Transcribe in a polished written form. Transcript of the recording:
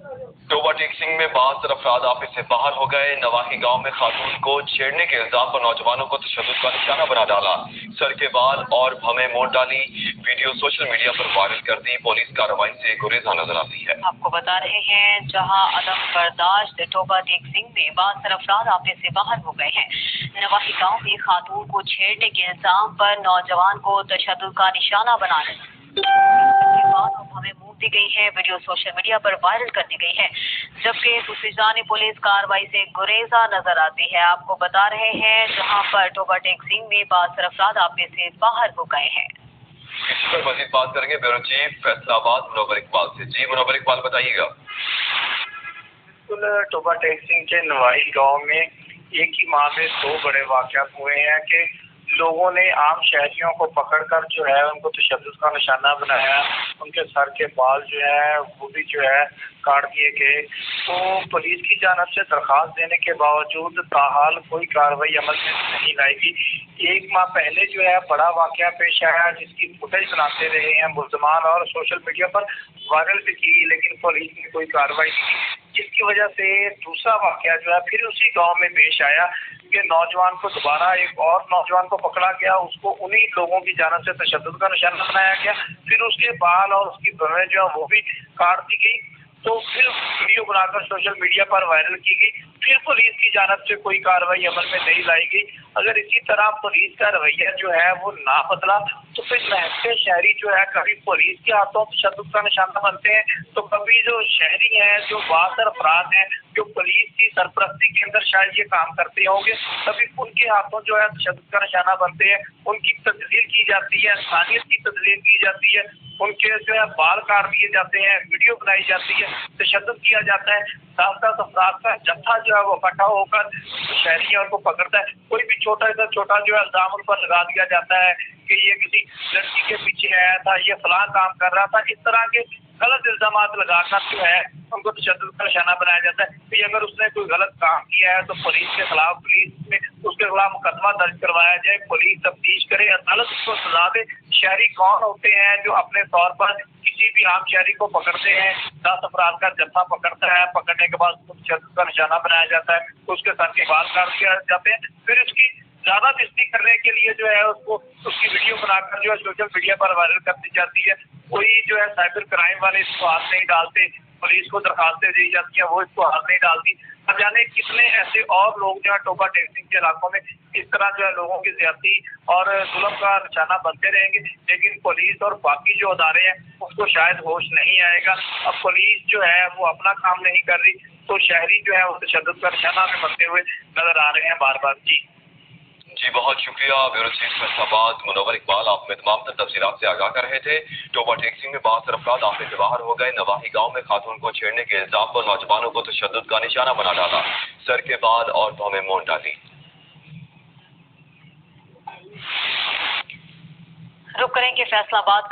Toba take Singh में 72 अफराद office से बाहर हो गए। नवाही गांव में खातून को छेड़ने के इल्जाम पर नौजवानों को तशद्दुद का निशाना बना डाला। सर के बाल और भवें मोड़ डाली। वीडियो सोशल मीडिया पर वायरल कर दी। पुलिस कार्रवाई से गुरेजा नजर आती है। आपको बता रहे हैं, जहां अदम बर्दाश्त टोबा टेक सिंह में 72 अफराद ऑफिस से बाहर हो गए हैं। नवाही गांव में खातून को छेड़ने के इल्जाम पर नौजवान को तशद्दुद का निशाना बनाने दी गई है। वीडियो सोशल मीडिया पर वायरल कर दी गई है, जबकि दूसरी जानिब पुलिस कार्रवाई से गुरेजा नजर आती है। आपको बता रहे हैं, जहां पर टोबा टेक सिंह में 72 अफराद ऑफिस से बाहर हो गए हैं। इसी पर मजीद बात करेंगे ब्यूरो चीफ फैसलाबाद मुनव्वर इकबाल से। जी मुनव्वर इकबाल, बताइएगा। बिल्कुल, टोबा टेक सिंह के नवाही गांव में एक ही माह में 2 बड़े वाक़यात हुए हैं कि लोगों ने आम शहरियों को पकड़कर जो है उनको तशद्दुद का निशाना बनाया। उनके सर के बाल जो है वो भी जो है काट दिए गए। तो पुलिस की जानिब से दरख्वास्त देने के बावजूद ताहाल कोई कार्रवाई अमल में नहीं लाई गई। एक माह पहले जो है बड़ा वाक़या पेश आया, जिसकी फुटेज बनाते रहे हैं मुल्ज़मान और सोशल मीडिया पर वायरल भी की, लेकिन पुलिस ने कोई कार्रवाई नहीं की, जिसकी वजह से दूसरा वाक़या जो है फिर उसी गाँव में पेश आया कि नौजवान को दोबारा एक और नौजवान को पकड़ा गया। उसको उन्हीं लोगों की जानिब से तशद्दुद का निशाना बनाया गया। फिर उसके बाल और उसकी भवें जो है वो भी काट दी गई। तो फिर वीडियो बनाकर सोशल मीडिया पर वायरल की गई। फिर पुलिस की जानिब से कोई कार्रवाई अमल में नहीं लाई गई। अगर इसी तरह पुलिस का रवैया जो है वो ना बदला तो फिर महकमे शहरी जो है कभी पुलिस के हाथों तशद्दुद का निशाना बनते हैं, तो कभी जो शहरी हैं, जो बासर अफराद हैं, जो पुलिस की सरपरस्ती के अंदर शायद ये काम करते होंगे, तभी उनके हाथों जो है तशद्दुद का निशाना बनते हैं। उनकी तजलील की जाती है, इंसानियत की तजलील की जाती है, उनके जो है बाल काट दिए जाते हैं, वीडियो बनाई जाती है, तशद्दुद किया जाता है। 10-10 अफराद का जत्था जो है वो इकट्ठा होकर शहरी उनको पकड़ता है। कोई भी छोटा से छोटा जो है इल्जाम उन पर लगा दिया जाता है कि ये किसी लड़की के पीछे आया था, ये फलां काम कर रहा था। इस तरह के गलत इल्जाम लगाकर जो है उनको तशद्दुद का निशाना बनाया जाता है कि अगर उसने कोई गलत काम किया है तो पुलिस के खिलाफ पुलिस में उसके खिलाफ मुकदमा दर्ज करवाया जाए, पुलिस तफ्तीश करे, अदालत उसको सजा दे। शहरी कौन होते हैं जो अपने तौर पर किसी भी आम शहरी को पकड़ते हैं? 10 अफराद का जत्था पकड़ता है, पकड़ने के बाद उसको तशद्दुद का निशाना बनाया जाता है, उसके सर के बाल काट दिए जाते हैं। फिर उसकी ज्यादा बेइज्जती करने के लिए जो है उसको उसकी वीडियो बनाकर जो है सोशल मीडिया पर वायरल कर दी जाती है। कोई जो है साइबर क्राइम वाले इसको हाथ नहीं डालते, पुलिस को दरखास्तें दी जाती हैं, वो इसको हाथ नहीं डालती। अब जाने कितने ऐसे और लोग जो है टोबा टेक सिंह के इलाकों में इस तरह जो है लोगों की ज्यादती और जुल्म का निशाना बनते रहेंगे, लेकिन पुलिस और बाकी जो अदारे हैं उसको शायद होश नहीं आएगा। अब पुलिस जो है वो अपना काम नहीं कर रही, तो शहरी जो है वो तशद्दुद का निशाना में बनते हुए नजर आ रहे हैं बार बार। जी बहुत शुक्रिया ब्यूरो चीफ फैसलाबाद मुनव्वर इकबाल, आप में तमाम तफसीलात से आगाह कर रहे थे। टोबा टेक सिंह में 72 अफराद ऑफिस से बाहर हो गए। नवाही गांव में खातून को छेड़ने के इल्जाम पर नौजवानों को तशद्दुद का निशाना बना डाला। सर के बाल और भवें मोड़ डाली। रुक करेंगे फैसलाबाद का